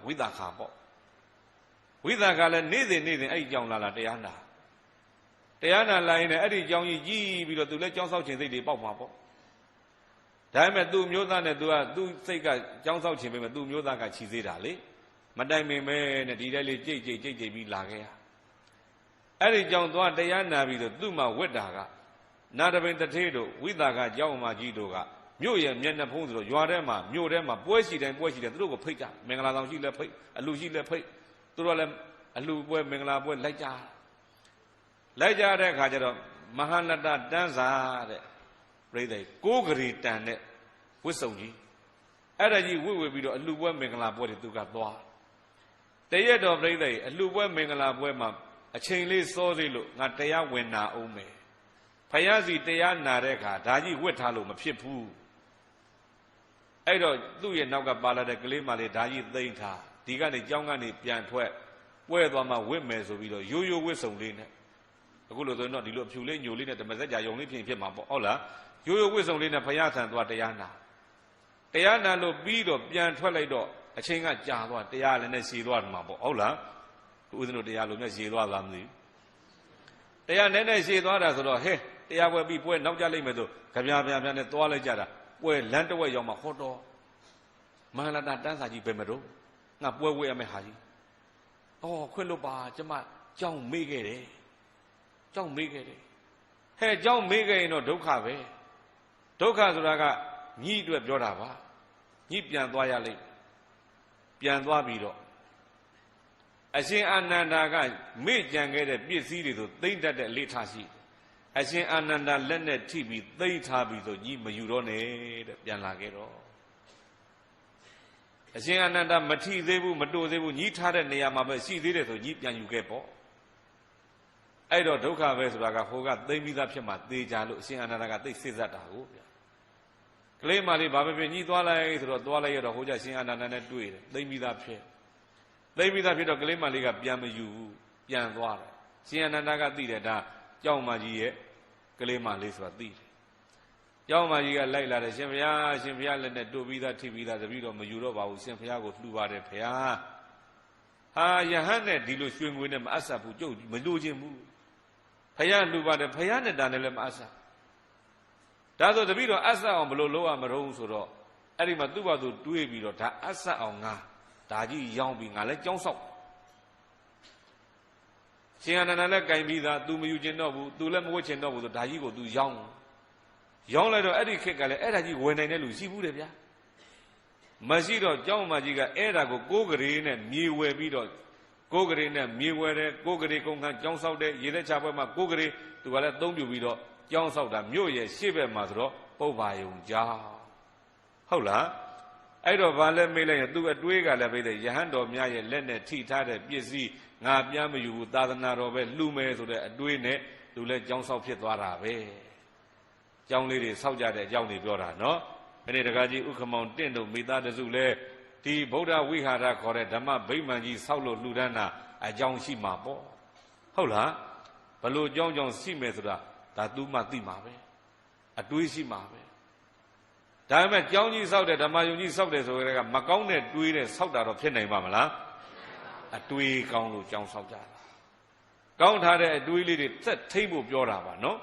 ဝိသခာပေါ့ဝိသခာလည်းနေ့စဉ်အဲ့ဒီကြောင့်လာတရားနာလာရင်လည်းအဲ့ဒီကြောင့်ကြီးပြီးတော့သူလည်းကြောင်းဆောက်ခြင်းစိတ်တွေပေါက်မှာပေါ့ဒါပေမဲ့သူ့မျိုးသားနဲ့သူကသူ့စိတ်ကကြောင်းဆောက်ခြင်းပဲမဲ့သူ့မျိုးသားကခြိသေးတာလေမတိုင်ပင်ပဲနဲ့ဒီတဲလေးကြိတ်ပြီးလာခဲ့ရအဲ့ဒီကြောင့်သွားတရားနာပြီးတော့သူ့မှာဝက်တာကနာတပင်တထေးတို့ဝိသခာကျောင်းအမကြီးတို့ကမြို့ရဲ့မျက်နှာဖုံးဆိုတော့ရွာထဲမှာမြို့ထဲမှာပွဲရှိတိုင်းသူတို့ကိုဖိတ်ကြမင်္ဂလာဆောင်ရှိလဲဖိတ်အလူရှိလဲဖိတ်သူတို့လည်းအလူပွဲမင်္ဂလာပွဲလိုက်ကြတဲ့အခါကျတော့မဟာနတတန်းစာတဲ့ပြိဿ6ဂရီတန်တဲ့ဝစ်စုံကြီးအဲ့ဒါကြီးဝစ်ပြီးတော့အလူပွဲမင်္ဂလာပွဲတွေသူကသွားတရက်တော်ပြိဿအလူပွဲမင်္ဂလာပွဲမှာအချိန်လေးစောသေးလို့ငါတရားဝင်နာအောင်မယ်ဖယားစီတရားနာတဲ့အခါဒါကြီးဝစ်ထားလို့မဖြစ်ဘူးအဲ့တော့သူ့ရဲ့နောက်ကပါလာတဲ့ကလေးမလေးဒါကြီးသိမ့်ထားဒီကနေကြောင်းကနေပြန်ထွက်ပွဲသွားမှဝစ်မယ်ဆိုပြီးတော့ရိုးဝစ်စုံလေးနဲ့အခုလို့ဆိုရင်တော့ဒီလိုအဖြူလေးညိုလေးနဲ့ဓမ္မစကြာယုံလေးဖြစ်မှာပေါ့ဟုတ်လားရိုးဝစ်စုံလေးနဲ့ဖယားဆန်သွားတရားနာလို့ပြီးတော့ပြန်ထွက်လိုက်တော့အချိန်ကကြာသွားတရားလည်းနဲ့ရှည်သွားတယ်မှာပေါ့ဟုတ်လားဦးဇင်းတို့တရားလို့နဲ့ရှည်သွားလားမသိဘူးတရားနဲ့ရှည်သွားတာဆိုတော့ဟဲ့တရားပွဲပြီးပွဲနောက်ကြလိုက်မယ်ဆိုကြပြာနဲ့သွားလိုက်ကြတာပွဲလမ်းတစ်ဝက်ရောက်မှဟောတော့မဟာလာတန်းစာကြီးပဲမတော့ငါပွဲဝဲရမယ်ဟာကြီးခွင့်လို့ပါကျမကြောင်းမေးခဲ့တယ်ဟဲ့ကြောင်းမေးခဲ့ရင်တော့ဒုက္ခပဲဒုက္ခဆိုတာကညီအတွက်ပြောတာပါညီပြန်သွားရလိမ့်ပြန်သွားပြီးတော့အရှင်အာနန္ဒာကမေ့ကြံခဲ့တဲ့ပစ္စည်းတွေဆိုသိမ့်တတ်တဲ့အလေးထားရှိအရှင်အာနန္ဒာလက်နဲ့ထိပြီးသိမ့်ထားပြီးဆိုညီမယူတော့နဲ့တဲ့ပြန်လာခဲ့တော့အရှင်အာနန္ဒာမထိသေးဘူးမတိုးသေးဘူးညီထားတဲ့နေရာမှာပဲရှိသေးတယ်ဆိုညီပြန်ယူခဲ့ပေါ့အဲ့တော့ဒုက္ခပဲဆိုတာကဟိုကသိမ့်ပြီးသားဖြစ်မှသေချာလို့အရှင်အာနန္ဒာကသိစစ်သက်တာကိုဗျာကလေးမလေးဘာပဲဖြစ်ညီသွားလိုက်ဆိုတော့သွားလိုက်ရတော့ဟိုကျရှင်အာနန္ဒာနဲ့တွေ့တယ်သိမ့်ပြီးသားဖြစ်တော့ကလေးမလေးကပြန်မယူဘူးပြန်သွားတယ်ရှင်အာနန္ဒာကသိတယ်ဒါကျောင်းမကြီးရဲ့ကလေးမလေးဆိုတာသိတယ်ကျောင်းမကြီးကလိုက်လာတယ်ရှင်ဘုရားလက်နဲ့တို့ပြီးသားထိပြီးသားတပည့်တော်မယူတော့ပါဘူးရှင်ဘုရားကိုလှူပါတယ်ဘုရားဟာယဟန်နဲ့ဒီလိုရွှေငွေနဲ့မအပ်ဆက်ဘူးကျုပ်မလိုချင်ဘူးဘုရားလှူပါတယ်ဘုရားနဲ့တာနဲ့လည်းမအပ်ဆက်ဒါဆိုတပည့်တော်အပ်ဆက်အောင်ဘလို့လုပ်ရမလို့ဆိုတော့အဲ့ဒီမှာသူ့ဘာသူတွေးပြီးတော့ဒါအပ်ဆက်အောင်ငါဒါကြီးရောင်းပြီးငါလည်းကြောင်းဆောက်ရှင်အာနန္ဒာလည်းကင်ပြီးသား तू မယူချင်တော့ဘူး तू လည်းမဝတ်ချင်တော့ဘူးဆိုဒါကြီးကို तू ရောင်းလိုက်တော့အဲ့ဒီခေတ်ကလည်းအဲ့ဒါကြီးဝင်နိုင်တဲ့လူရှိဘူးတယ်ဗျာမရှိတော့ကျောင်းမကြီးကအဲ့ဒါကို6ဂရေနဲ့မြေဝယ်ပြီးတော့6ဂရေနဲ့မြေဝယ်တယ်6ဂရေကုန်ခန်းကျောင်းဆောက်တဲ့ရေသက်ချပွဲမှာ6ဂရေ तू ကလည်းသုံးပြပြီးတော့ကျောင်းဆောက်တာမြို့ရဲ့ရှေ့ဘက်မှာဆိုတော့ပုဗ္ဗာယုံကျောင်းဟုတ်လားအဲ့တော့ဘာလဲမေးလိုက်ရင်သူ့အတွေးကလည်းပဲယဟန်တော်များရဲ့လက်နဲ့ထိထားတဲ့ပစ္စည်းငါပြမယူဘူးသာသနာတော်ပဲလှူမယ်ဆိုတဲ့အတွေးနဲ့သူလည်းကြောင်းဆောက်ဖြစ်သွားတာပဲကြောင်းလေးတွေဆောက်ကြတဲ့အကြောင်းတွေပြောတာနော်ဒီနေ့တကားကြီးဥက္ကမောင်တင့်တို့မိသားစုလဲဒီဗုဒ္ဓဝိဟာရခေါ်တဲ့ဓမ္မဗိမာန်ကြီးဆောက်လို့လှူဒန်းတာအကြောင်းရှိမှာပေါ့ဟုတ်လားဘလို့အကြောင်းရှိမယ်ဆိုတာဒါသူမှသိမှာပဲအတွေးရှိမှာပဲဒါပေမဲ့ကျောင်းကြီးဆောက်တဲ့ဓမ္မယုံကြီးဆောက်တယ်ဆိုကြတဲ့ကမကောင်းတဲ့တွေးတဲ့ဆောက်တာတော့ဖြစ်နိုင်ပါမလားအတွေးကောင်းလို့ကျောင်းဆောက်ကြတာကောင်းထားတဲ့အတွေးလေးတွေသက်ထိမ့်ဖို့ပြောတာပါနော်